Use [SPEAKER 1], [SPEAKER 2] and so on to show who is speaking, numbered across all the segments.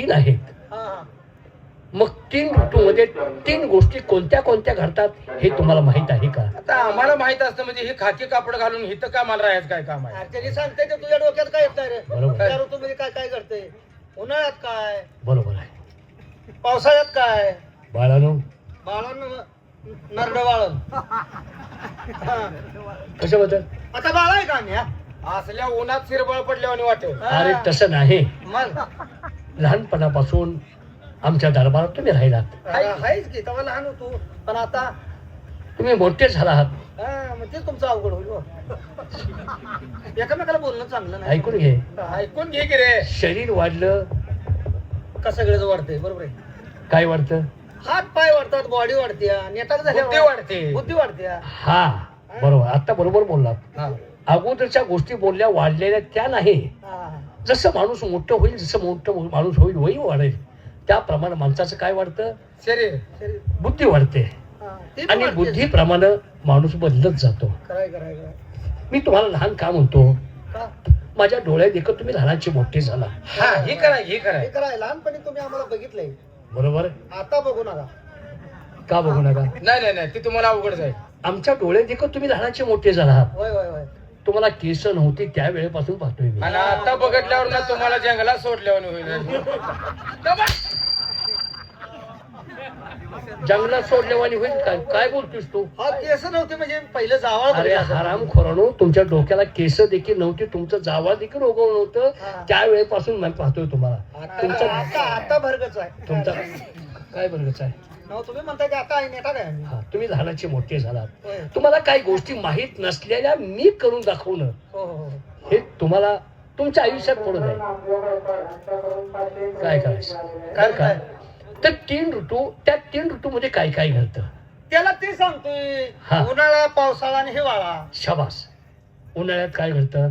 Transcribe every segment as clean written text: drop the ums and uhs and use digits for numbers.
[SPEAKER 1] तीन आहेत. मग 3 ऋतूमध्ये 3 गोष्टी कोणत्या कोणत्या घडतात हे तुम्हाला माहित आहे का?
[SPEAKER 2] आता आम्हाला माहित असतं म्हणजे हे खाकी कापड घालून इथं का मला राहायचं काय काम आहे?
[SPEAKER 3] त्याने सांगते ते तुझ्या डोक्यात काय येत नाही रे.
[SPEAKER 1] बरोबर.
[SPEAKER 3] त्या ऋतूमध्ये काय काय घडतंय, उन्हाळ्यात काय,
[SPEAKER 1] बरोबर आहे
[SPEAKER 3] पावसाळ्यात काय.
[SPEAKER 1] बाळानो.
[SPEAKER 3] बाळांना नरड बाळण.
[SPEAKER 1] कशाबद्दल?
[SPEAKER 3] आता बाळ आहे का आम्ही?
[SPEAKER 2] असल्या उन्हात शिरबळ पडल्यावानी वाटेल.
[SPEAKER 1] अरे तसं नाही,
[SPEAKER 3] मग
[SPEAKER 1] लहानपणापासून आमच्या दरबारात तुम्ही राहिलात,
[SPEAKER 3] आहेच की, तेव्हा लहान होतो पण आता
[SPEAKER 1] तुम्ही मोठे झाला आहात.
[SPEAKER 3] मग तेच तुमचं अवघड होईल हो. एकामेकाला बोलणं चांगलं नाही.
[SPEAKER 1] ऐकून घे,
[SPEAKER 2] ऐकून घे की रे.
[SPEAKER 1] शरीर वाढलं
[SPEAKER 3] का सगळं वाढतंय. बरोबर आहे.
[SPEAKER 1] काय वाढतं?
[SPEAKER 3] हात पाय वाढतात, बॉडी वाढते, नेटाक
[SPEAKER 2] बुद्धी
[SPEAKER 3] झाल्या
[SPEAKER 2] वाढते.
[SPEAKER 3] बुद्धी वाढते.
[SPEAKER 1] हा बरोबर, आता बरोबर बोललात.
[SPEAKER 2] हा.
[SPEAKER 1] अगोदरच्या गोष्टी बोलल्या वाढलेल्या त्या नाही. जसं माणूस मोठं होईल, जसं मोठं माणूस होईल वय वाढेल, त्याप्रमाणे माणसाचं काय वाढतं?
[SPEAKER 2] शरीर.
[SPEAKER 1] बुद्धी वाढते. आणि बुद्धीप्रमाणे माणूस बदलत जातो.
[SPEAKER 3] कराय कराय कराय.
[SPEAKER 1] मी तुम्हाला लहान का म्हणतो?
[SPEAKER 3] का?
[SPEAKER 1] माझ्या डोळ्यात देखत तुम्ही लहानाचे मोठे झाला.
[SPEAKER 2] हा हे करा हे करा.
[SPEAKER 3] हे कराय. लहानपणी तुम्ही आम्हाला बघितलंय,
[SPEAKER 1] बरोबर.
[SPEAKER 3] आता बघू नका.
[SPEAKER 1] का बघू नका?
[SPEAKER 2] नाही ते तुम्हाला अवघड जाईल.
[SPEAKER 1] आमच्या डोळ्यात देखत तुम्ही लहानाचे मोठे झाला आहात.
[SPEAKER 3] होय होय होय.
[SPEAKER 1] तुम्हाला केस नव्हती त्या वेळेपासून पाहतोय मी.
[SPEAKER 2] आणि आता बघितल्यावर ना तुम्हाला जंगलात सोडल्यावर होईल.
[SPEAKER 1] जंगलात सोडल्यावानी होईल. काय बोलतोस तू?
[SPEAKER 3] हा केस नव्हते म्हणजे पहिलं जावळ.
[SPEAKER 1] अरे हराम खोरानो, तुमच्या डोक्याला केस देखील नव्हती, तुमचं जावळ देखील उगवलं नव्हतं. त्या वेळेपासून मी पाहतोय तुम्हाला. तुमचं
[SPEAKER 3] आता भरगच आहे.
[SPEAKER 1] तुमचा काय बरगच आहे?
[SPEAKER 3] तुम्ही म्हणताय की आता आहे नेटा काय.
[SPEAKER 1] हा, तुम्ही लहानाचे मोठे झालात.
[SPEAKER 3] होय.
[SPEAKER 1] तुम्हाला काही गोष्टी माहीत नसलेल्या मी करून दाखवणं
[SPEAKER 3] हो हो हो.
[SPEAKER 1] हे तुम्हाला तुमच्या आयुष्यात पडू नये. काय करायचं? काय तर 3 ऋतू, त्या 3 ऋतूमध्ये काय काय घडतं
[SPEAKER 3] त्याला ते सांगतोय.
[SPEAKER 1] हा.
[SPEAKER 3] उन्हाळा, पावसाळा आणि हिवाळा.
[SPEAKER 1] शाबास. उन्हाळ्यात काय घडतं?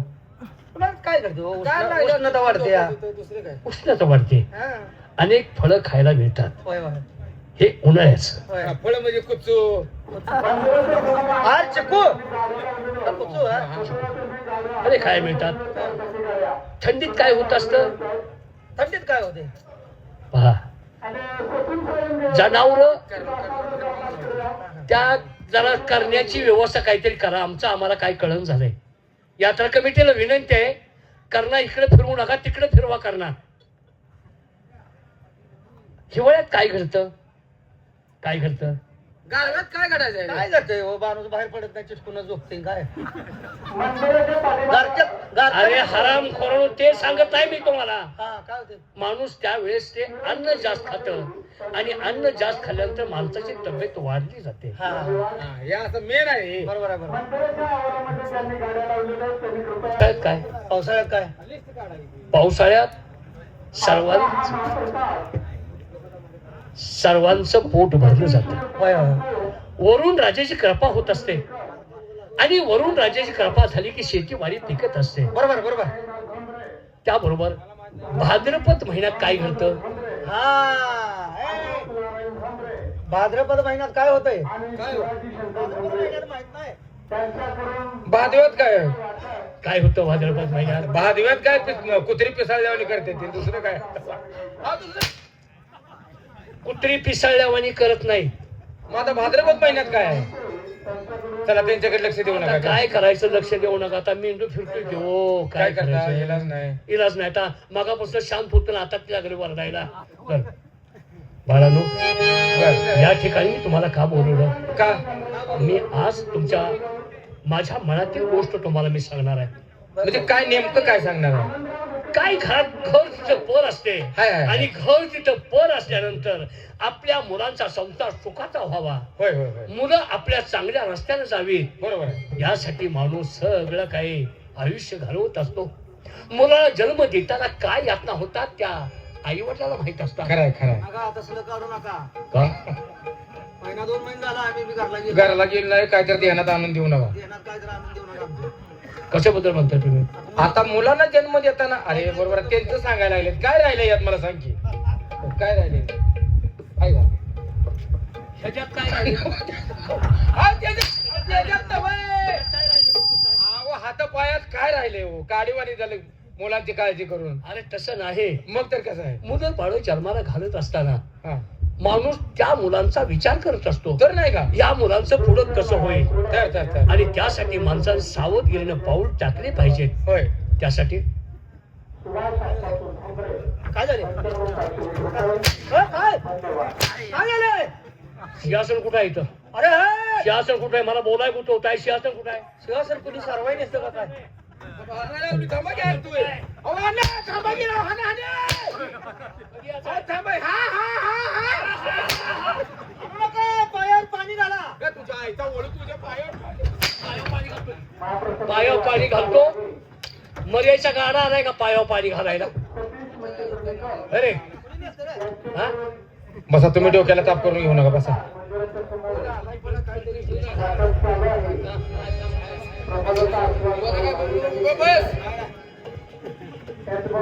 [SPEAKER 3] उन्हाळ्यात काय करतो?
[SPEAKER 2] काय नाही,
[SPEAKER 3] उष्णता वाढते.
[SPEAKER 2] दुसरे काय?
[SPEAKER 1] उष्णता वाढते.
[SPEAKER 3] हा.
[SPEAKER 1] अनेक फळं खायला मिळतात.
[SPEAKER 3] होय होय
[SPEAKER 1] हे उन्हाळ्याचं.
[SPEAKER 3] होय.
[SPEAKER 2] फळ म्हणजे कुचू.
[SPEAKER 3] हा चिकू. हा, कुचू, हा.
[SPEAKER 1] फळे खायला मिळतात. थंडीत काय होत असतं?
[SPEAKER 3] थंडीत काय होते?
[SPEAKER 1] पहा, जनावर त्या जरा करण्याची व्यवस्था काहीतरी करा. आम्हाला काय कळण झालंय. यात्रा कमिटीला विनंती आहे, करणा इकडे फिरवू नका, तिकडे फिरवा करणार. हिवाळ्यात काय घडतं? काय घडतं?
[SPEAKER 2] गावात काय करायचंय?
[SPEAKER 3] काय जातंय हो? माणूस बाहेर पडत नाही, चिटकूनच झोपते काय.
[SPEAKER 1] अरे हराम खोरानो, ते सांगत नाही मी तुम्हाला.
[SPEAKER 3] हा काय होते?
[SPEAKER 1] माणूस त्यावेळेस ते अन्न जास्त खातं आणि अन्न जास्त खाल्ल्यानंतर माणसाची तब्येत वाढली जाते.
[SPEAKER 3] हा
[SPEAKER 2] हे असं मेन आहे.
[SPEAKER 3] बरोबर आहे. बरोबर.
[SPEAKER 1] काय
[SPEAKER 3] पावसाळ्यात काय?
[SPEAKER 1] पावसाळ्यात सर्वांचं पोट भरलं जातं.
[SPEAKER 3] होय होय.
[SPEAKER 1] वरून राजाची कृपा होत असते आणि वरून राजाची कृपा झाली की शेतीवाडी पिकत असते.
[SPEAKER 3] बरोबर बरोबर.
[SPEAKER 1] त्याबरोबर भाद्रपद महिन्यात काय घडतं?
[SPEAKER 3] भाद्रपद महिन्यात काय होतंय?
[SPEAKER 2] काय
[SPEAKER 3] भाद्रपद महिन्यात माहित नाही.
[SPEAKER 2] भादव्यात काय?
[SPEAKER 1] काय होतं भाद्रपद महिन्यात?
[SPEAKER 2] भादव्यात काय कुत्री पिसाळल्यावानी करते ते. दुसरं काय?
[SPEAKER 1] कुत्री पिसाळल्यावानी करत नाही.
[SPEAKER 2] मग आता भाद्रपद महिन्यात काय आहे? चला त्यांच्याकडे लक्ष देऊ
[SPEAKER 1] आता
[SPEAKER 2] नका.
[SPEAKER 1] काय करायचं? लक्ष देऊ नका. आता मेंदू फिरतोय की हो.
[SPEAKER 2] काय करता?
[SPEAKER 1] करायचं?
[SPEAKER 2] इलाज नाही.
[SPEAKER 1] इलाज नाही. आता मागापासून शांत होत ना, आता लागले वरडायला. बर बाळांनो, या ठिकाणी मी तुम्हाला का बोलवलं?
[SPEAKER 2] का?
[SPEAKER 1] मी आज माझ्या मनातील गोष्ट तुम्हाला मी सांगणार आहे.
[SPEAKER 2] म्हणजे काय नेमकं काय सांगणार आहे?
[SPEAKER 1] काय घर तिथं पर असते
[SPEAKER 2] हाय, हाय.
[SPEAKER 1] आणि घर तिथं पर असल्यानंतर आपल्या मुलांचा संसार सुखाचा व्हावा,
[SPEAKER 2] होय होय होय.
[SPEAKER 1] मुलं आपल्या चांगल्या रस्त्याने जावी,
[SPEAKER 2] बरोबर आहे.
[SPEAKER 1] यासाठी माणूस सगळं काही आयुष्य घालवत असतो. मुलाला जन्म देताना काय यातना होतात त्या आई वडिलांना माहित असतात.
[SPEAKER 2] खरंय खरंय.
[SPEAKER 3] नका तसलं काढू नका.
[SPEAKER 1] का?
[SPEAKER 3] महिना 2 महिने झाला आम्ही बी घरला गेलो.
[SPEAKER 2] घराला गेलं नाही काहीतरी ध्यानात आणून देऊ नका.
[SPEAKER 3] येणार काय तर आणून देऊ नका आमचं.
[SPEAKER 1] कशाबद्दल म्हणताय तुम्ही?
[SPEAKER 2] आता मुलांना जन्म देताना अरे बरोबर आहे, त्यांचं सांगायला लागले. काय राहिलंय यात मला सांग की. काय राहिले? काय झालं?
[SPEAKER 1] ह्याच्यात काय राहिलं?
[SPEAKER 2] अहो हात पायात काय राहिले हो? काडीवाणी झालं. मुलांची काळजी करून.
[SPEAKER 1] अरे तसं नाही.
[SPEAKER 2] मग तर कसं आहे?
[SPEAKER 1] मुलं बाळ जन्माला घालत असताना
[SPEAKER 2] हा
[SPEAKER 1] माणूस त्या मुलांचा विचार करत असतो.
[SPEAKER 2] तर नाही का?
[SPEAKER 1] या मुलांचं पुढं कसं होईल
[SPEAKER 2] तर
[SPEAKER 1] आणि त्यासाठी माणसाने सावधगिरीनं पाऊल टाकले पाहिजेत.
[SPEAKER 2] होय.
[SPEAKER 1] त्यासाठी
[SPEAKER 3] काय झाले काय झालंय?
[SPEAKER 1] सिंहासन कुठं आहे इथं?
[SPEAKER 3] अरे हे!
[SPEAKER 1] सिंहासन कुठं आहे? मला बोलाय कुठं होत आहे? सिंहासन कुठं आहे?
[SPEAKER 3] शिवासर कुणी सरवाई नसतं का काय?
[SPEAKER 2] थांबा की यार तू. अहो, अण्णा, थांबा की राव, अण्णा, अण्णा. थांबा.
[SPEAKER 3] नका, पायावर पाणी घाला.
[SPEAKER 2] का तुझ्या आईचा ओळख तुझ्या पायावर.
[SPEAKER 1] पायावर पाणी घालतो. मर्याचा गाडा आलाय का पायावर पाणी घालायला? अरे
[SPEAKER 3] कुणी नसतं रे.
[SPEAKER 1] हा?
[SPEAKER 2] बसा तुम्ही डोक्याला ताप करून घेऊ नका बसा.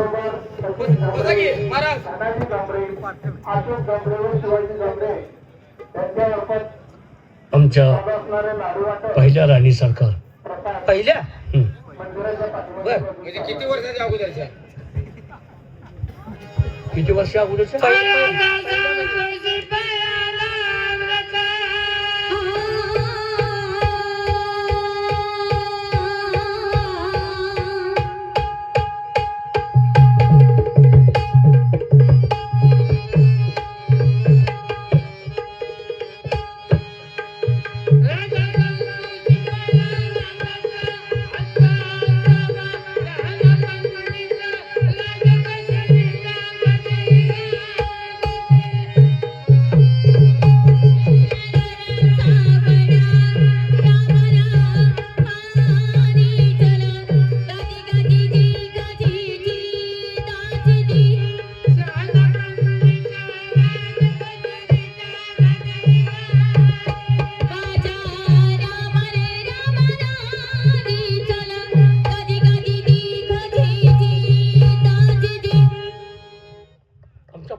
[SPEAKER 2] बसा की महाराज.
[SPEAKER 1] आमच्या पहिल्या राणी सरकार
[SPEAKER 3] पहिल्या बर
[SPEAKER 2] म्हणजे किती वर्षाच्या अगोदरच्या?
[SPEAKER 1] किती वर्ष अगोदरच्या?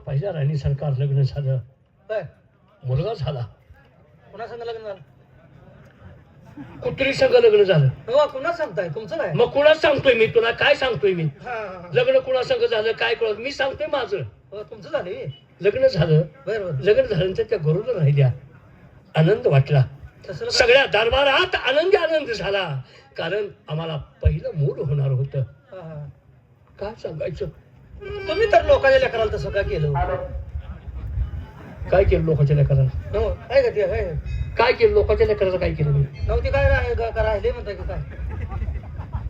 [SPEAKER 1] पहिल्या राणी सरकार लग्न झालं.
[SPEAKER 3] बर
[SPEAKER 1] मुलगा झाला.
[SPEAKER 3] कुणा संग लग्न झालं?
[SPEAKER 1] कुत्री संग लग्न झालं.
[SPEAKER 3] हो कुणा सांगताय तुमचं काय?
[SPEAKER 1] मग कुणा सांगतोय मी तुला? काय सांगतोय मी?
[SPEAKER 3] हा, हा, हा.
[SPEAKER 1] लग्न कुणा संग झालं काय कळत? मी सांगतोय माझं
[SPEAKER 3] हो तुमचं झाले
[SPEAKER 1] लग्न झालं.
[SPEAKER 3] बर बर
[SPEAKER 1] लग्न झाल्यानंतर त्या गरुडा राहिल्या. आनंद वाटला.
[SPEAKER 3] तसं
[SPEAKER 1] सगळ्या दरबारात आनंद झाला. कारण आम्हाला पहिलं मूल होणार होतं.
[SPEAKER 3] हा, हा.
[SPEAKER 1] काय सांगायचं?
[SPEAKER 3] तुम्ही तर लोकांच्या लेकराला तसं काय केलं?
[SPEAKER 1] काय केलं लोकांच्या लेकराला?
[SPEAKER 3] हो काय का ते काय
[SPEAKER 1] काय केलं लोकांच्या लेकराला? काय केलं मी?
[SPEAKER 3] नव्हती काय राहिले म्हणताय की काय?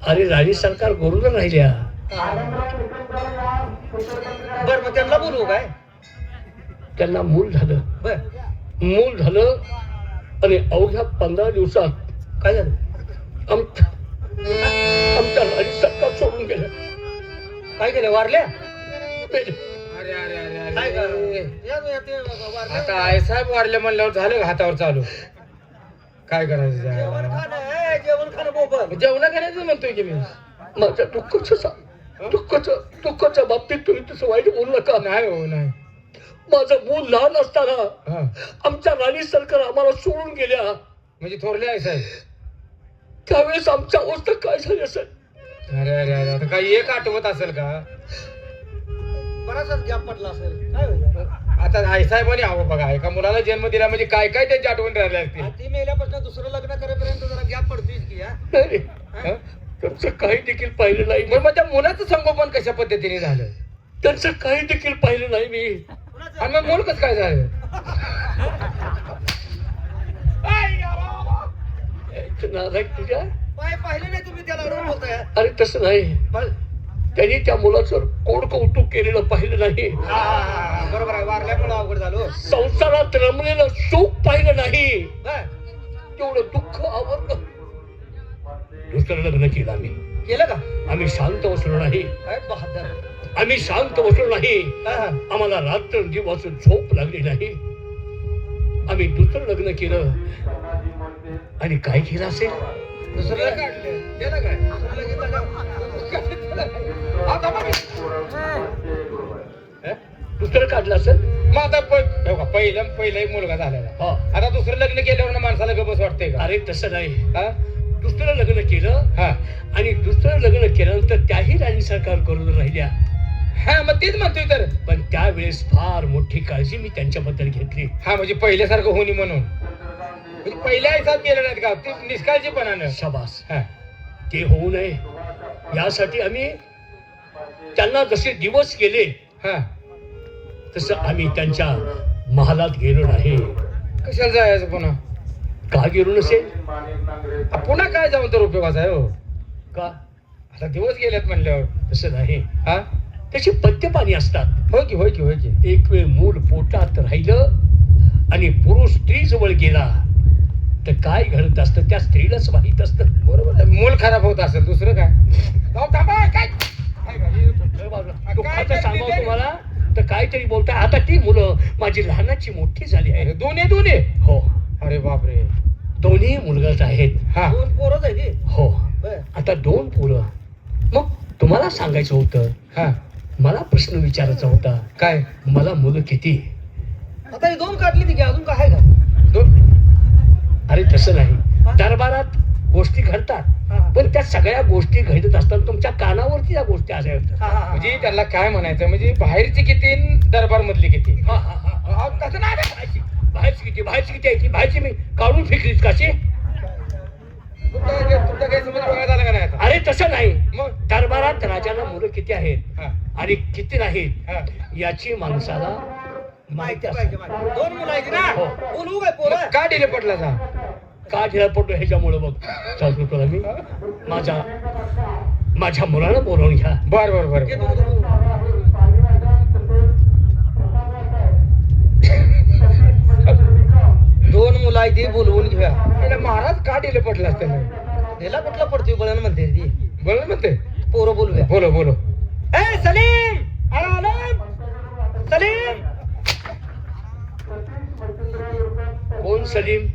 [SPEAKER 1] अरे राणी सरकार गरुडा राहिल्या.
[SPEAKER 3] बर मग त्यांना बोलवू काय?
[SPEAKER 1] त्यांना मूल झालं.
[SPEAKER 3] बर
[SPEAKER 1] मूल झालं आणि अवघ्या 15 दिवसात
[SPEAKER 3] काय झालं?
[SPEAKER 1] आमच्या राणी सरकार सोडून गेलं.
[SPEAKER 3] काय केलं? वारल्या?
[SPEAKER 2] अरे अरे अरे
[SPEAKER 3] काय
[SPEAKER 2] अरे.
[SPEAKER 3] ते वारल्या?
[SPEAKER 2] आता आईसाहेब वारले म्हणल्यावर झालं का हातावर चालू? काय करायचं?
[SPEAKER 3] जेवण खाणं जेवण खाणं बोबल.
[SPEAKER 2] जेवण करायचं म्हणतोय की मी.
[SPEAKER 1] माझ्या दुःखाच्या बाबतीत तुम्ही तसं वाईट बोलू नका.
[SPEAKER 2] नाही हो नाही.
[SPEAKER 1] माझं मूल लहान असताना
[SPEAKER 2] हा
[SPEAKER 1] आमच्या राणी सरकार आम्हाला सोडून गेल्या.
[SPEAKER 2] म्हणजे थोरले आहे साहेब.
[SPEAKER 1] त्यावेळेस आमच्या अवस्था काय झाली असेल?
[SPEAKER 2] अरे अरे अरे आता काही एक आठवत असेल का?
[SPEAKER 3] बराचसाच गॅप पडला असेल. काय होईल?
[SPEAKER 2] आता आईसाहेबांनी हवं बघा. एका मुलाला जन्म दिला म्हणजे काय काय त्यांची आठवण राहिली असतील.
[SPEAKER 3] ती मेल्यापासून दुसरं लग्न करेपर्यंत जरा गॅप पडतोय की हा?
[SPEAKER 1] नाही,
[SPEAKER 2] हं?
[SPEAKER 1] त्यांचं काही देखील पाहिलं नाही.
[SPEAKER 2] मग त्या मुलाचं संगोपन कशा पद्धतीने झालं?
[SPEAKER 1] त्यांचं काही देखील पाहिलं नाही मी.
[SPEAKER 3] कुणाचं?
[SPEAKER 2] आणि मग मूल कसं काय झालं?
[SPEAKER 1] नालायक तुझ्या.
[SPEAKER 3] पाय पाहिले नाही तुम्ही त्याला रोज बोलताय.
[SPEAKER 1] अरे तसं नाही.
[SPEAKER 3] मग?
[SPEAKER 1] त्यांनी त्या मुलाचं कोड कौतुक केलेलं पाहिलं नाही.
[SPEAKER 3] हा, हा, हा, बरोबर आहे. वारल्यामुळे अवघड झालो.
[SPEAKER 1] संसारात रमलेलं सुख पाहिलं नाही.
[SPEAKER 3] बर
[SPEAKER 1] तेवढं दुःख आवडलं. दुसरं लग्न केलं आम्ही.
[SPEAKER 3] केलं का?
[SPEAKER 1] आम्ही शांत बसलो नाही.
[SPEAKER 3] काय बहादर.
[SPEAKER 1] आम्ही शांत बसलो नाही.
[SPEAKER 3] हा, हा.
[SPEAKER 1] आम्हाला रात्र दिवस झोप लागली नाही. आम्ही दुसरं लग्न केलं. आणि काय केलं असेल?
[SPEAKER 3] दुसरं
[SPEAKER 2] काढलं. केलं काय?
[SPEAKER 3] दुसरं लगीन झालं.
[SPEAKER 2] आता मग
[SPEAKER 1] हं? दुसरं काढलं असेल.
[SPEAKER 2] मग आता पहिला एक मुलगा झालेला.
[SPEAKER 1] हा.
[SPEAKER 2] आता दुसरं लग्न केल्यावर माणसाला गबस वाटतंय का?
[SPEAKER 1] अरे तसं नाही.
[SPEAKER 2] हा?
[SPEAKER 1] दुसरं लग्न केलं
[SPEAKER 2] हा
[SPEAKER 1] आणि दुसरं लग्न केल्यानंतर त्याही राणी सरकार करून राहिल्या.
[SPEAKER 2] हा मग तेच म्हणतोय तर.
[SPEAKER 1] पण त्यावेळेस फार मोठी काळजी मी त्यांच्याबद्दल घेतली.
[SPEAKER 2] हा म्हणजे पहिल्यासारखं होणी म्हणून म्हणजे पहिल्या हिसाब केलं नाहीत का ते निष्काळजीपणानं.
[SPEAKER 1] शाबास.
[SPEAKER 2] हा
[SPEAKER 1] ते होऊ नये यासाठी आम्ही त्यांना जसे दिवस गेले
[SPEAKER 2] हा
[SPEAKER 1] तसं आम्ही त्यांच्या महालात गेलो नाही.
[SPEAKER 2] कशाला जायचं पुन्हा?
[SPEAKER 1] का गेलो नसेल?
[SPEAKER 2] पुन्हा काय जाऊन तर उपयोगाचा आहे हो.
[SPEAKER 1] का?
[SPEAKER 2] आता दिवस गेलेत म्हणल्यावर.
[SPEAKER 1] तसं नाही.
[SPEAKER 2] हा
[SPEAKER 1] त्याची पथ्यपाणी असतात.
[SPEAKER 2] होय की होय की होय की.
[SPEAKER 1] एक वेळ मूल पोटात राहिलं आणि पुरुष स्त्री जवळ गेला तर काय घडत असतं त्या स्त्रीलाच माहित असतं.
[SPEAKER 2] बरोबर आहे. मूल खराब होत असेल दुसरं काय. जाऊ थांबा, काय
[SPEAKER 1] दुःखाचं सांगावं तुम्हाला तर काहीतरी बोलताय. आता ती मुलं माझी लहानाची मोठी झाली आहे.
[SPEAKER 2] दोन्ही दोन्ही.
[SPEAKER 1] हो.
[SPEAKER 2] अरे बापरे.
[SPEAKER 1] दोन्ही मुलगाच आहेत.
[SPEAKER 2] हा
[SPEAKER 3] दोन पोरच आहे ते.
[SPEAKER 1] हो.
[SPEAKER 3] बर.
[SPEAKER 1] आता 2 पोरं. मग तुम्हाला सांगायचं होतं,
[SPEAKER 2] हा
[SPEAKER 1] मला प्रश्न विचारायचा होता,
[SPEAKER 2] काय
[SPEAKER 1] मला मुलं किती?
[SPEAKER 3] आता हे 2 काढली ती की अजून काय आहे का?
[SPEAKER 2] दोन.
[SPEAKER 1] अरे तसं नाही. दरबारात गोष्टी घडतात
[SPEAKER 3] हा.
[SPEAKER 1] पण त्या सगळ्या गोष्टी घडत असताना तुमच्या कानावरती त्या गोष्टी आल्या होत्या.
[SPEAKER 3] हा, हा, हा.
[SPEAKER 2] म्हणजे त्यांना काय म्हणायचं म्हणजे बाहेरची किती दरबार मधली किती.
[SPEAKER 1] हा, हा, हा, हा. तसं नाही रे. बाहेरची किती आहे ती बाहेरची मी काढून फेकलीच काशी.
[SPEAKER 2] तुमचा काही समज बघायला झाला का नाही आता?
[SPEAKER 1] अरे तसं नाही.
[SPEAKER 2] मग
[SPEAKER 1] दरबारात राजाला मुलं किती आहेत
[SPEAKER 2] हा
[SPEAKER 1] आणि किती नाहीत
[SPEAKER 2] हा
[SPEAKER 1] याची माणसाला
[SPEAKER 3] माहिती
[SPEAKER 1] माहिती
[SPEAKER 3] पाहिजे
[SPEAKER 1] असते.
[SPEAKER 3] माहिती. 2 मुलं आहेत ना.
[SPEAKER 1] हो.
[SPEAKER 3] बोलवू काय पोरं?
[SPEAKER 2] मग का डिले पडला जा?
[SPEAKER 1] का ढिला पडतो ह्याच्यामुळं बघ सांगतो तुला मी. माझ्या मुलानं बोलवून घ्या.
[SPEAKER 2] बर बर बर.
[SPEAKER 3] ये दोघं बोलवू. 2 मुलं आहे ती बोलवून घेऊया.
[SPEAKER 2] त्याला महाराज का डिले पडला त्याला?
[SPEAKER 3] त्याला कुठला पडतोय बळण म्हणते ती.
[SPEAKER 2] बरोबर म्हणते.
[SPEAKER 3] पोरं बोलूया.
[SPEAKER 2] बोलो बोलो.
[SPEAKER 3] ए सलीम, अरे आलम. सलीम.
[SPEAKER 1] कोण सलीम?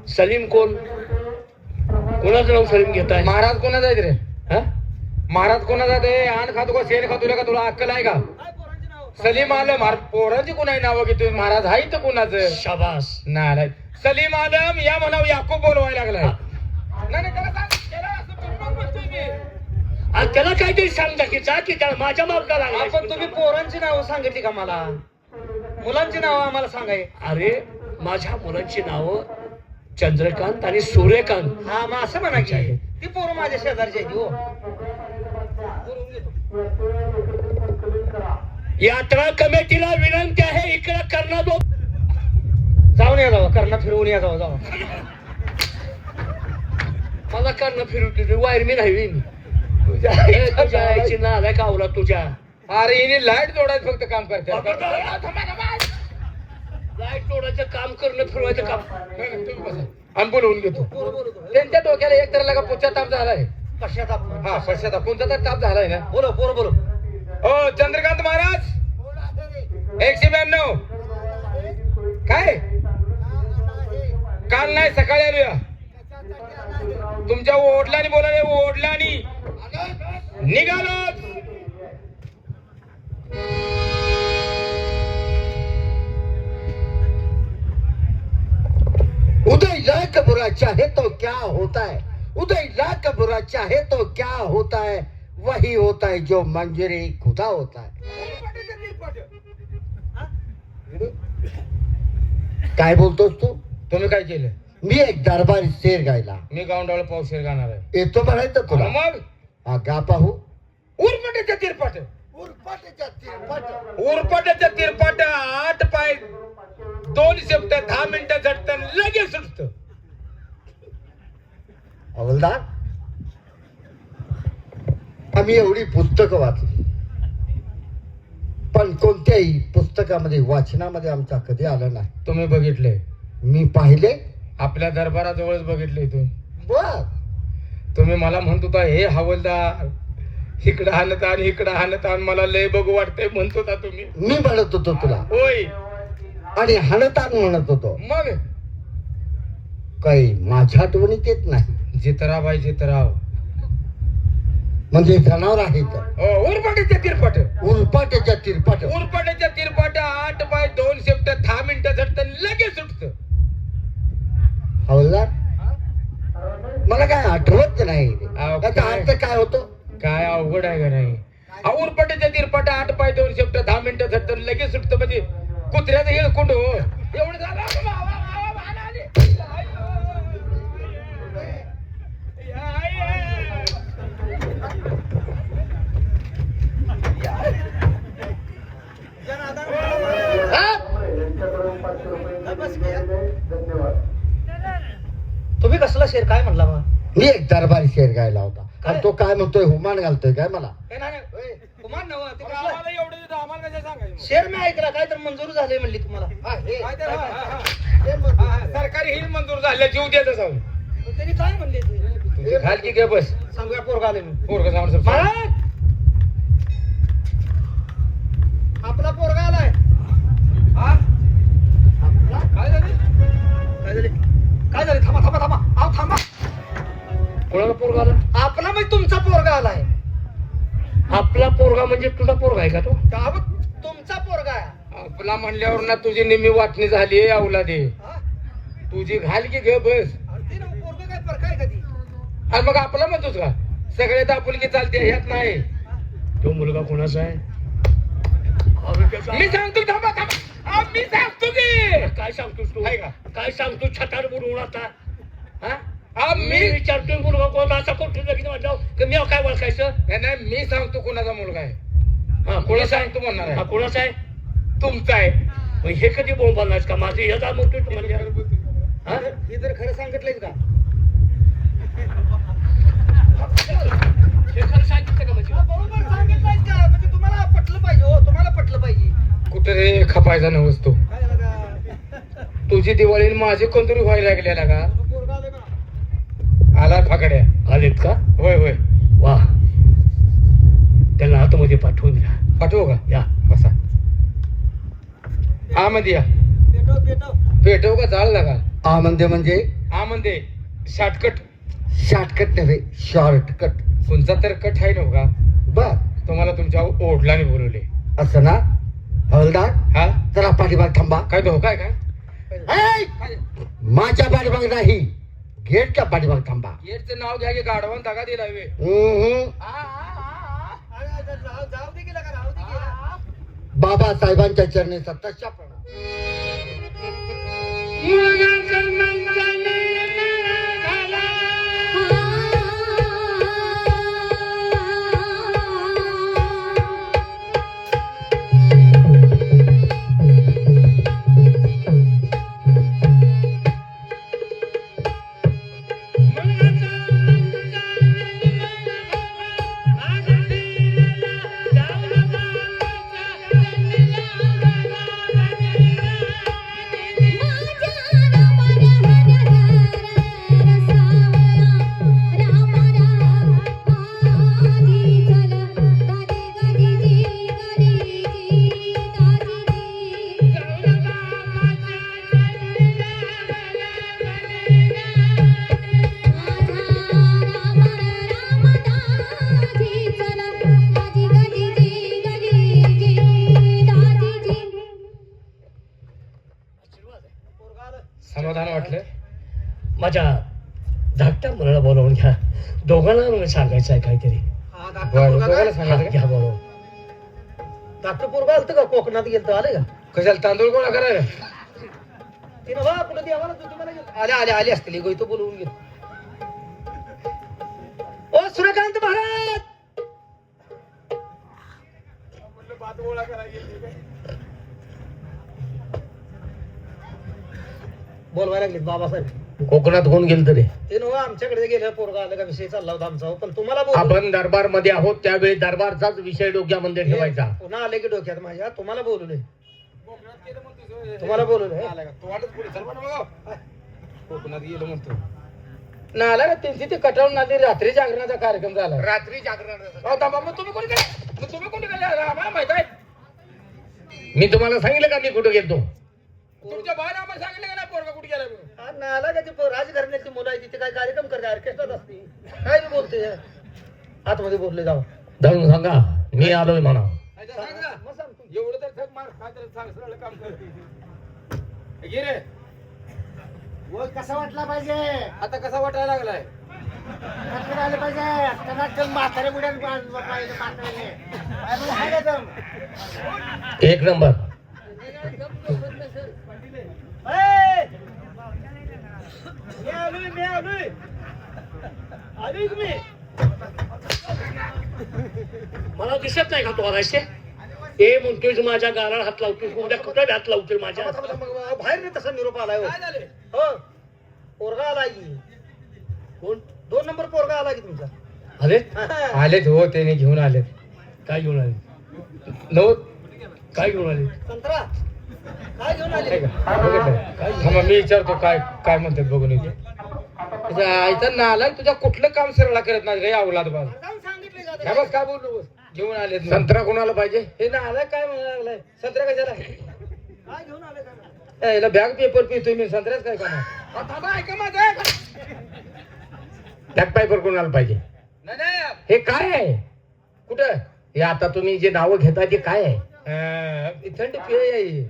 [SPEAKER 1] सलीम कोण? कोणाचं नाव सलीम घेत आहे?
[SPEAKER 2] महाराज कोणाचा आहेत रे?
[SPEAKER 1] हा?
[SPEAKER 2] महाराज कोणाचा आहे? आण खातो का शेण खातो का? तुला अक्कल आहे का? सलीम आलम. पोरांची कोणाची नावं घेतोय? महाराज हाय तर कोणाचं?
[SPEAKER 1] शाबास.
[SPEAKER 2] नाही सलीम आलम या म्हणाव. याकूब बोलवायला लागलाय. नाही नाही, त्याला सांग. त्याला असं बोलून म्हणतोय मी.
[SPEAKER 1] आणि त्याला काहीतरी सांगता की जा की त्याला माझ्या मागला लागला.
[SPEAKER 3] आपण तुम्ही पोरांची नावं सांगितली का मला? मुलांची नावं आम्हाला सांगाय.
[SPEAKER 1] अरे माझ्या मुलांची नावं चंद्रकांत आणि सूर्यकांत.
[SPEAKER 3] हा मग असं म्हणा की ती पोरं माझ्या शेजारची आहे ती हो. बोलवून घेतो.
[SPEAKER 1] यात्रा कमिटीला विनंती आहे इकडे करणं दो.
[SPEAKER 3] जाऊन या जावं करणं फिरवून या जावं जावं.
[SPEAKER 1] मला करणं फिरवते वायर मी नाही मी.
[SPEAKER 2] तुझ्या
[SPEAKER 1] तुझ्या आईची नालायक आवला तुझ्या.
[SPEAKER 2] अरे हिने लाईट जोडायचं फक्त काम करते.
[SPEAKER 1] लाईट तोडायचं काम करणं फिरवायचं काम.
[SPEAKER 2] आम्ही बोलवून घेतो.
[SPEAKER 3] पोरं बोलवतो.
[SPEAKER 2] त्यांच्या डोक्याला एक तर लगा पुढचा ताप झालाय.
[SPEAKER 3] कशात आपण?
[SPEAKER 2] हा पश्चाताप. कोणता तर ताप झालाय ना.
[SPEAKER 3] बोलो पोरं बोलो.
[SPEAKER 2] ओ चंद्रकांत महाराज 192. काय काल नाही सकाळी आलोया. तुमच्या ओढलानी बोलाले. ओढलानी निघालो.
[SPEAKER 4] उदय लाख बुरा चाहे तो क्या होता है, उदय लाख बुरा चाहे तो क्या होता है, वही होता है जो मंजूरी खुदा होता है. काय बोलतोस तू?
[SPEAKER 2] तुम्ही काय केलं?
[SPEAKER 4] मी एक दरबारी शेर गायला
[SPEAKER 2] मी गावंडाळ पावशेर गाणार आहे.
[SPEAKER 4] येतो म्हणायचं तुला.
[SPEAKER 2] मग
[SPEAKER 4] हा गा पाहू.
[SPEAKER 2] उरपटाच्या तिरपाट. उरपटाच्या तिरपाट 8 पाय 2 शब्द 10 मिनिटं झटतं लगेच सुटतं.
[SPEAKER 4] हवलदार आम्ही एवढी पुस्तकं वाचली पण कोणत्याही पुस्तकामध्ये वाचनामध्ये आमच्या कधी आलं नाही.
[SPEAKER 2] तुम्ही बघितले?
[SPEAKER 4] मी पाहिले.
[SPEAKER 2] आपल्या दरबाराजवळच बघितले तुम्ही.
[SPEAKER 4] बर
[SPEAKER 2] तुम्ही मला म्हणत होता हे हवलदार इकडं हाणत आणि इकडं हाणत आणि मला लय बघू वाटतंय म्हणत होता तुम्ही.
[SPEAKER 4] मी म्हणत होतो तुला
[SPEAKER 2] होय.
[SPEAKER 4] आणि हाणतान म्हणत होतो.
[SPEAKER 2] मग
[SPEAKER 4] काही माझ्या आठवणीत येत नाही.
[SPEAKER 2] जितराबाई जितराव
[SPEAKER 4] म्हणजे जनावर आहेत.
[SPEAKER 2] उरपाट्याच्या तिरपाट.
[SPEAKER 4] उलपाट्याच्या तिरपाट.
[SPEAKER 2] उरपाट्याच्या तिरपाट 8 पाय 2 शब्द 10 मिनिटं झटतं लगेच सुटतं.
[SPEAKER 4] हवलदार मला काय आठवत नाही
[SPEAKER 2] अहो,
[SPEAKER 4] त्याचा
[SPEAKER 2] काय?
[SPEAKER 4] अर्थ काय होतो?
[SPEAKER 2] काय अवघड आहे का नाही उरपटाच्या तिरपटा 8 पाय 2 शेपट 10 मिनिटं झटत लगेच सुटतं म्हणजे कुत्र्याचं हे कुंड हो एवढं झालं
[SPEAKER 3] तुम्ही कसला शेर काय म्हणला मग?
[SPEAKER 4] मी एक दरबारी शेर गायला होता आणि तो काय म्हणतोय हुमान घालतोय काय मला?
[SPEAKER 3] कुमार नव ते कसला शेर मी ऐकला काय तर मंजूर झाले म्हणली तुम्हाला.
[SPEAKER 2] सरकारी हिल मंजूर झालं जीव द्यायचं जाऊन
[SPEAKER 3] त्यांनी काय म्हणले ते?
[SPEAKER 2] घाल की काय बस
[SPEAKER 3] सांगूया पोरगा आले मी.
[SPEAKER 2] पोरग जाऊन
[SPEAKER 3] महाराज आपला पोरगा आलाय.
[SPEAKER 2] काय झालं
[SPEAKER 3] काय झाले काय झाले? थांबा थांबा थांबा अहो थांबा.
[SPEAKER 1] कोणाला पोरगा आला?
[SPEAKER 3] आपला म्हणजे तुमचा पोरगा आलाय.
[SPEAKER 1] आपला पोरगा म्हणजे तुझा पोरगा आहे का तो?
[SPEAKER 3] अहो, तुमचा पोरगा आहे.
[SPEAKER 2] आपला म्हणल्यावर ना तुझी नेहमी वाटणी झाली अवलादे
[SPEAKER 3] हा?
[SPEAKER 2] तुझी घाल की घे बस
[SPEAKER 3] अहो, ते ना पोरगा काय फरक आहे कधी?
[SPEAKER 2] आणि मग आपला म्हणतोस का सगळे तर आपुलकी चालते ह्यात नाही
[SPEAKER 1] तो मुलगा कोणाचा आहे? अरे त्याचा-
[SPEAKER 2] मी सांगतो थांबा थांबा मी सांगतो की
[SPEAKER 1] काय सांगतोस तू?
[SPEAKER 2] आहे का?
[SPEAKER 1] काय सांगतो छटार बुडवून आता? हा?
[SPEAKER 2] मी
[SPEAKER 1] मी विचारतोय मुलगा कोण असा कुठे लगेच म्हटलं की मी काय ओळखायचं?
[SPEAKER 2] नाही मी सांगतो कोणाचा मुलगा आहे
[SPEAKER 1] हा
[SPEAKER 2] मी
[SPEAKER 1] कोणाचा आहे?
[SPEAKER 2] सांगतो म्हणणार
[SPEAKER 1] हा
[SPEAKER 2] आहे
[SPEAKER 1] कोणाचा आहे?
[SPEAKER 2] तुमचा आहे
[SPEAKER 1] मग हे कधी बोंबालाच का माझं हे जा म्हणतोय तू म्हणजे हा?
[SPEAKER 3] हे जर खरं सांगितलंय का?
[SPEAKER 1] हे खरं सांगितलं का म्हणजे?
[SPEAKER 3] हा, बरोबर सांगितलंय का? म्हणजे तुम्हाला पटलं पाहिजे हो तुम्हाला पटलं पाहिजे.
[SPEAKER 2] कुठे रे खपायचा नव्हस तू
[SPEAKER 3] काय झालं का?
[SPEAKER 2] तुझी दिवाळी आणि माझी कोणतरी व्हायला लागलेला का
[SPEAKER 3] पोरगा आलं का?
[SPEAKER 2] आला फाकड्या
[SPEAKER 1] आलेत का?
[SPEAKER 2] होय होय
[SPEAKER 1] वा त्यांना आतमध्ये पाठवून द्या.
[SPEAKER 2] पाठवू का
[SPEAKER 1] या
[SPEAKER 2] बसा मध्ये या
[SPEAKER 3] पेटव पेटव.
[SPEAKER 2] पेटवू का जाळ लागा
[SPEAKER 4] म्हणजे
[SPEAKER 2] मध्ये शॉर्टकट
[SPEAKER 4] शॉर्टकट नव्हे शॉर्टकट.
[SPEAKER 2] तुमचा तर कट आहे नव्ह का
[SPEAKER 4] बर
[SPEAKER 2] तुम्हाला तुमच्या ओढलाने बोलवले
[SPEAKER 4] असं ना? हवलदार
[SPEAKER 2] हा
[SPEAKER 4] जरा पाठीमाग थांबा.
[SPEAKER 2] काय धोका आहे काय
[SPEAKER 4] ऐ! माझ्या पाठीमाग नाही गेटच्या पाठीमाग थांबा.
[SPEAKER 2] गेटचं नाव घ्या की गाढवान धागा दिला वे
[SPEAKER 3] जाऊ दे गेला का? राहू दे गेला.
[SPEAKER 4] बाबासाहेबांच्या चरणी सत्ताच्या प्रणाम.
[SPEAKER 2] समाधान वाटलं
[SPEAKER 1] माझ्या धाकट्या मुलाला बोलावून घ्या. दोघांना मला सांगायचं आहे काहीतरी.
[SPEAKER 3] हा, धाकटा
[SPEAKER 2] बरं,
[SPEAKER 3] पोरगा
[SPEAKER 2] दोघाला
[SPEAKER 3] काय?
[SPEAKER 2] सांगा
[SPEAKER 1] हा, घ्या बोलावून.
[SPEAKER 3] धाकटं पोरगा आलतं का? कोकणात गेलतं आले का?
[SPEAKER 2] कशाला तांदूळ गोळा करायला
[SPEAKER 3] ते ना बा कुठं देवाला तुम्हाला आले आले आले असतील एक तो बोलवून घेतो. ओ सूर्यकांत महाराज बोलवायला लागले बाबासाहेब.
[SPEAKER 1] कोकणात कोण गेलं तरी
[SPEAKER 3] ते नव्ह आमच्याकडे गेलं पोरगा आलं का विषय चालला होता आमचा पण तुम्हाला बोलू
[SPEAKER 1] आपण दरबार मध्ये आहोत त्यावेळी दरबारचाच विषय डोक्यामध्ये ठेवायचा.
[SPEAKER 3] पुन्हा आले की डोक्यात माझ्या तुम्हाला बोलवलंय तुम्हाला बोलवलंय
[SPEAKER 2] कोकणात गेलो म्हणतो नाला ना त्यांची ते कटावून नाली रात्री जागरणाचा कार्यक्रम झाला
[SPEAKER 1] रात्री जागरण.
[SPEAKER 2] मग तुम्ही कोणी गेले मग तुम्ही कोणी गेले आम्हाला माहित आहे
[SPEAKER 1] मी तुम्हाला सांगितलं का मी कुठं गेलतो?
[SPEAKER 2] तुमच्या बाहेर आम्हाला सांगितलं का नाही पोरगा कुठे गेला म्हणून
[SPEAKER 3] हा, नाला का ते राजघराण्याची मुलं आहे तिथे काय कार्यक्रम करते ऑर्केस्ट्रात असते काय बी बोलते आतमध्ये बोलले जाऊ
[SPEAKER 1] जाऊन सांगा मी आलोय म्हणा.
[SPEAKER 2] सांग ना.
[SPEAKER 3] मग सांगतो.
[SPEAKER 2] एवढं तर थक मार काय तर सांग सरळ काम कर घे रे
[SPEAKER 3] कसा वाटला पाहिजे
[SPEAKER 2] आता कसा वाटायला लागलाय
[SPEAKER 3] आले पाहिजे म्हातारे बुड्या
[SPEAKER 2] एक नंबर.
[SPEAKER 1] मला दिसत नाही का तो आरायचे हे म्हणतोय माझ्या गालाला हात लावतोय उद्या कुठं हात लावतोय माझ्या
[SPEAKER 3] बाहेर नाही तसा निरोप आलाय हो पोरगा आला की
[SPEAKER 1] कोण
[SPEAKER 3] 2 नंबर पोरगा आला की तुमचा
[SPEAKER 1] अरे
[SPEAKER 2] आलेत हो, त्याने घेऊन आलेत.
[SPEAKER 1] काय घेऊन आले
[SPEAKER 2] नऊ
[SPEAKER 1] काय घेऊन आले
[SPEAKER 3] संत्रा काय घेऊन आले
[SPEAKER 2] थांबा मी विचारतो काय काय म्हणतात बघून येते. तुझ्या आईचा नाला तुझ्या कुठलं काम सरळा करत नाही काही अवलाद बाज.
[SPEAKER 3] जाऊन सांगितले का
[SPEAKER 2] काय बस काय बोललो घेऊन आलेत. संत्रा कोणाला पाहिजे हे नाला काय म्हणायला लागलाय. संत्रा कशाला
[SPEAKER 3] काय घेऊन आले का
[SPEAKER 2] याला बॅग पेपर पितोय मी संत्र्याच काय करणार.
[SPEAKER 3] थांबा ऐका माझं
[SPEAKER 2] बॅग पेपर कोणाला पाहिजे. हे काय आहे कुठं हे आता तुम्ही जे नावं घेताय ते काय आहे. थंड पेय आहे.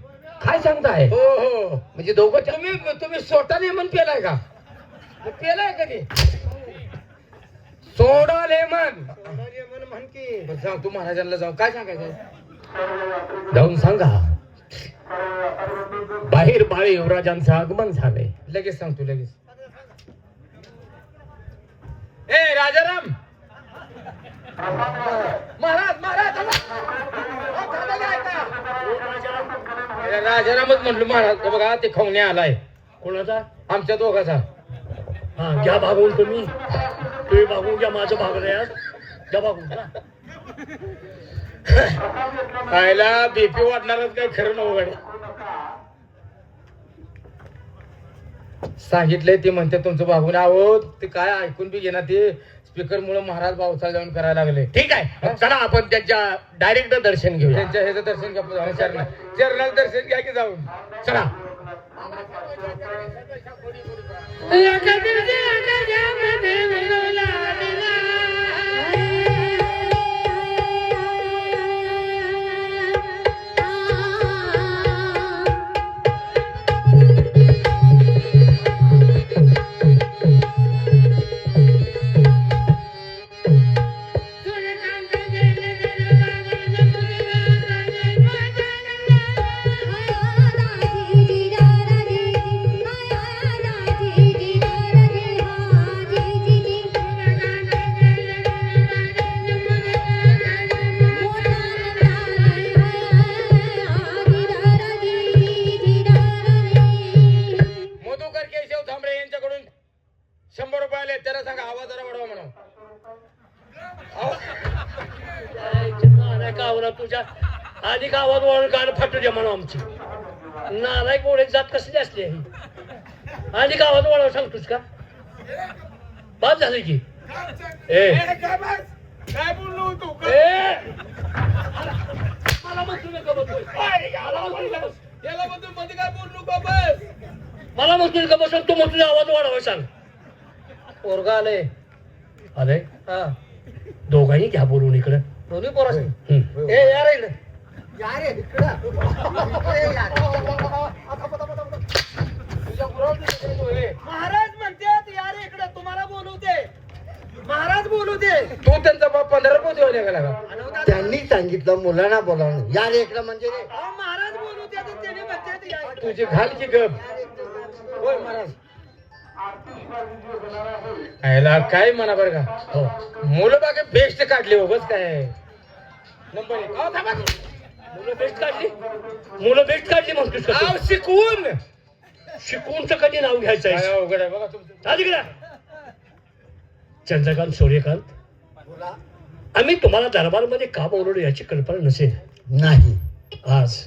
[SPEAKER 2] काय सांगताय. हो हो म्हणजे दोघं तुम्ही सोटा लेमन पेलाय का पेलाय कधी सोडा लेमन
[SPEAKER 3] म्हण की
[SPEAKER 2] जाऊ तू महाराजांना जाऊ काय सांगायचं
[SPEAKER 1] जाऊन सांगा बाहेर बाळे युवराजांचं आगमन झालंय.
[SPEAKER 2] लगेच सांगतो लगेच. ए राजाराम महाराज महाराज राजारामच म्हटलं महाराज बघा ते खवण्या आलाय.
[SPEAKER 1] कोणाचा
[SPEAKER 2] आमच्या दोघाचा.
[SPEAKER 1] हा घ्या भागवून तुम्ही भागून घ्या माझं भागलं घ्या भागून घ्या.
[SPEAKER 2] खायला बीपी वाढणारच काय खरं नव्हतं. सांगितलंय ते म्हणते तुमचं भागून आहोत ते काय ऐकून बी घेणार ते स्पीकर मुळे महाराज पावसाला जाऊन करायला लागले.
[SPEAKER 1] ठीक आहे चला आपण त्यांच्या डायरेक्ट दर्शन घेऊया.
[SPEAKER 2] त्यांच्या ह्याचं दर्शन घ्या चरणाचं दर्शन घ्या की जाऊन
[SPEAKER 1] चला
[SPEAKER 2] मधुकर केशव थांबरे यांच्याकडून 100 रुपये आले. त्याला सांगा आवाज जरा वाढवा म्हणून.
[SPEAKER 1] नाही का आवरा तुझ्या आधी का आवाज वाढून गाणं फाटू द्या म्हणून आमची नालायक बोळे जात कसली असली आहे. आधी का आवाज वाढवा सांगतोस का बाद झालं की ए
[SPEAKER 2] काय बोललो तू
[SPEAKER 1] मला म्हणतो नका बसू.
[SPEAKER 2] याला म्हणतो मध्ये काय बोललो का बस.
[SPEAKER 1] मला म्हणतो का बसून तू म्हणतो आवाज वाढवा सांग.
[SPEAKER 3] पोरगा आले
[SPEAKER 1] अरे
[SPEAKER 3] हा
[SPEAKER 1] दोघांनी घ्या बोलून इकडं.
[SPEAKER 3] दोन्ही पोराशी
[SPEAKER 1] हम्म.
[SPEAKER 3] ए यार इकडे या रे इकडे महाराज म्हणतात या रे इकडे तुम्हाला बोलू दे महाराज बोलू दे.
[SPEAKER 2] तू त्यांचा बाप 15 रुपये देऊ नका लागा.
[SPEAKER 4] त्यांनी सांगितलं मुलांना बोलावणं या रे इकडं म्हणजे रे.
[SPEAKER 3] अहो, महाराज बोलू दे तर त्याने म्हणतात या इकडे.
[SPEAKER 2] तुझी घाल की गप. होय महाराज याला काय म्हणा बरं का.
[SPEAKER 1] हो
[SPEAKER 2] मुलं बागे बेस्ट काढले हो बस काय नंबर 1. अहो, थांबा की.
[SPEAKER 1] मुलं बेस्ट काढली म्हणतोस का
[SPEAKER 2] अहो, शिकवून
[SPEAKER 1] शिकवूनच कधी नाव घ्यायचं
[SPEAKER 2] काय
[SPEAKER 1] आहे.
[SPEAKER 2] अवघड आहे बघा तुमचं.
[SPEAKER 1] आधी गेला चंद्रकांत सूर्यकांत आम्ही तुम्हाला दरबारमध्ये का बोलवलं याची कल्पना नसेल.
[SPEAKER 4] नाही
[SPEAKER 1] आज